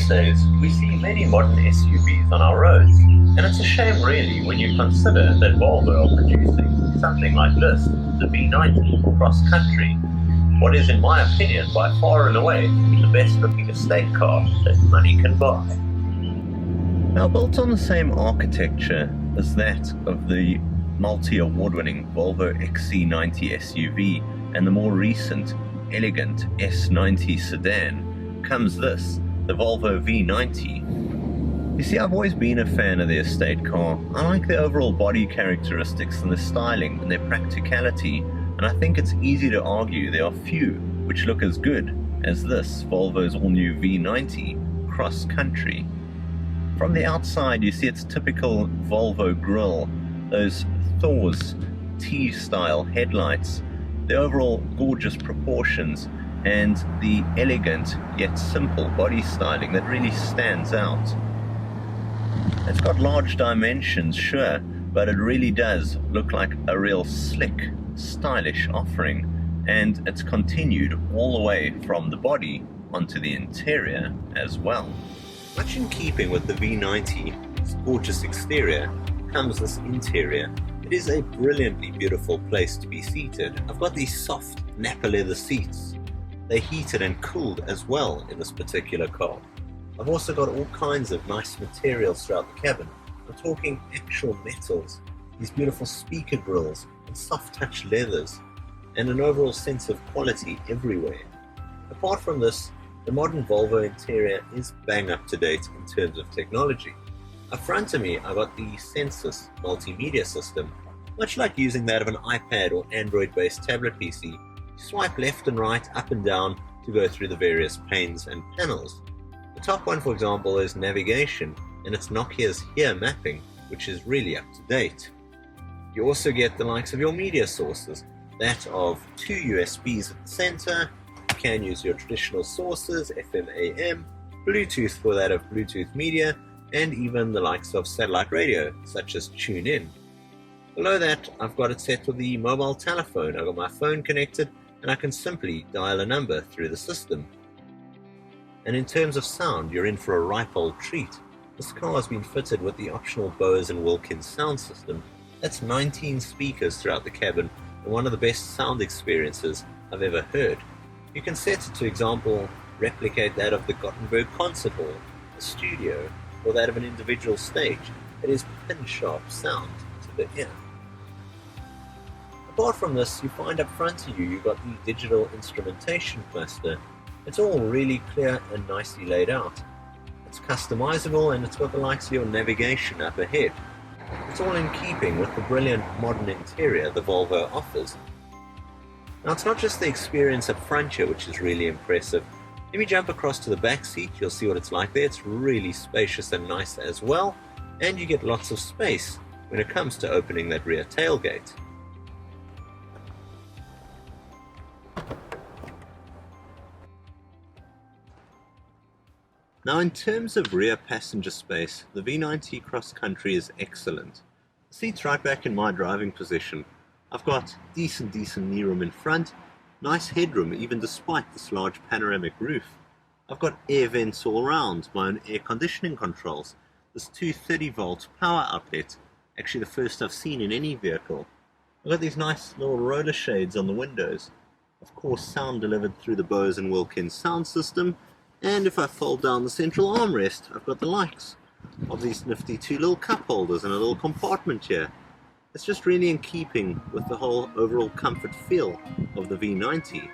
These days, we see many modern SUVs on our roads, and it's a shame really when you consider that Volvo are producing something like this, the V90 Cross Country, what is in my opinion by far and away the best looking estate car that money can buy. Now, built on the same architecture as that of the multi-award-winning Volvo XC90 SUV and the more recent, elegant S90 sedan, comes this, the Volvo V90. You see, I've always been a fan of the estate car. I like the overall body characteristics and the styling and their practicality, and I think it's easy to argue there are few which look as good as this Volvo's all-new V90 Cross Country. From the outside, you see its typical Volvo grille, those Thors T-style headlights, the overall gorgeous proportions, and the elegant yet simple body styling that really stands out. It's got large dimensions, sure, but it really does look like a real slick, stylish offering, and it's continued all the way from the body onto the interior as well. Much in keeping with the V90's gorgeous exterior comes this interior. It is a brilliantly beautiful place to be seated. I've got these soft Nappa leather seats. They're heated and cooled as well in this particular car. I've also got all kinds of nice materials throughout the cabin. I'm talking actual metals, these beautiful speaker grills and soft touch leathers, and an overall sense of quality everywhere. Apart from this, the modern Volvo interior is bang up to date in terms of technology. Up front of me, I've got the Sensus multimedia system. Much like using that of an iPad or Android-based tablet PC, you swipe left and right, up and down to go through the various panes and panels. The top one, for example, is navigation, and it's Nokia's HERE mapping, which is really up to date. You also get the likes of your media sources, that of 2 USBs at the center. You can use your traditional sources, FM, AM, Bluetooth for that of Bluetooth media, and even the likes of satellite radio, such as TuneIn. Below that, I've got it set with the mobile telephone. I've got my phone connected, and I can simply dial a number through the system. And in terms of sound, you're in for a ripe old treat. This car has been fitted with the optional Bose & Wilkins sound system. That's 19 speakers throughout the cabin, and one of the best sound experiences I've ever heard. You can set it to example, replicate that of the Gothenburg Concert Hall, a studio, or that of an individual stage. It is pin-sharp sound to the ear. Apart from this, you find up front of you, you've got the digital instrumentation cluster. It's all really clear and nicely laid out. It's customizable, and it's got the likes of your navigation up ahead. It's all in keeping with the brilliant modern interior the Volvo offers. Now, it's not just the experience up front here which is really impressive. Let me jump across to the back seat. You'll see what it's like there. It's really spacious and nice as well, and you get lots of space when it comes to opening that rear tailgate. Now, in terms of rear passenger space, the V90 Cross Country is excellent. The seat's right back in my driving position. I've got decent knee room in front, nice headroom even despite this large panoramic roof. I've got air vents all around, my own air conditioning controls, this 230-volt power outlet, actually the first I've seen in any vehicle. I've got these nice little roller shades on the windows. Of course, sound delivered through the Bose & Wilkins sound system. And if I fold down the central armrest, I've got the likes of these nifty 2 little cup holders and a little compartment here. It's just really in keeping with the whole overall comfort feel of the V90.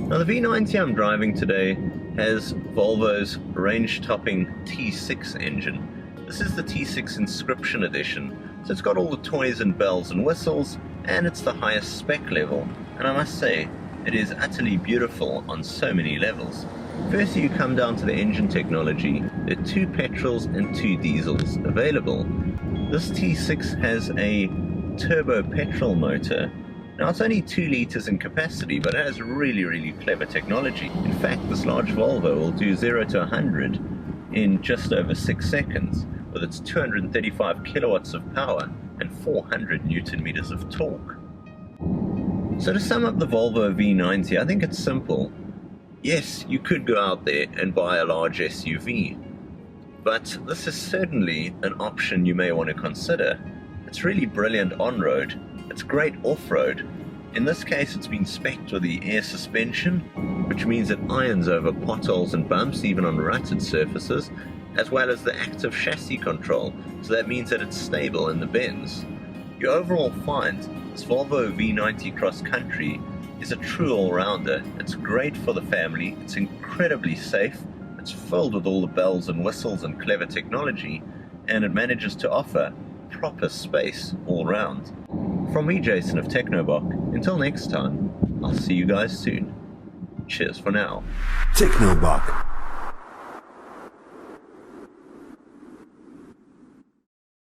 Now, the V90 I'm driving today has Volvo's range-topping T6 engine. This is the T6 Inscription Edition, so it's got all the toys and bells and whistles, and it's the highest spec level. And I must say, it is utterly beautiful on so many levels. First, you come down to the engine technology. There are 2 petrols and 2 diesels available. This T6 has a turbo petrol motor. Now, it's only 2 liters in capacity, but it has really clever technology. In fact, this large Volvo will do 0 to 100 in just over 6 seconds, with its 235 kilowatts of power and 400 newton meters of torque. So to sum up the Volvo V90, I think it's simple. Yes, you could go out there and buy a large SUV, but this is certainly an option you may want to consider. It's really brilliant on-road, it's great off-road. In this case it's been spec'd with the air suspension, which means it irons over potholes and bumps even on rutted surfaces, as well as the active chassis control, so that means that it's stable in the bends. Your overall find, this Volvo V90 Cross Country is a true all-rounder. It's great for the family, it's incredibly safe, it's filled with all the bells and whistles and clever technology, and it manages to offer proper space all round. From me, Jason of Technobok, until next time, I'll see you guys soon. Cheers for now. Technobok.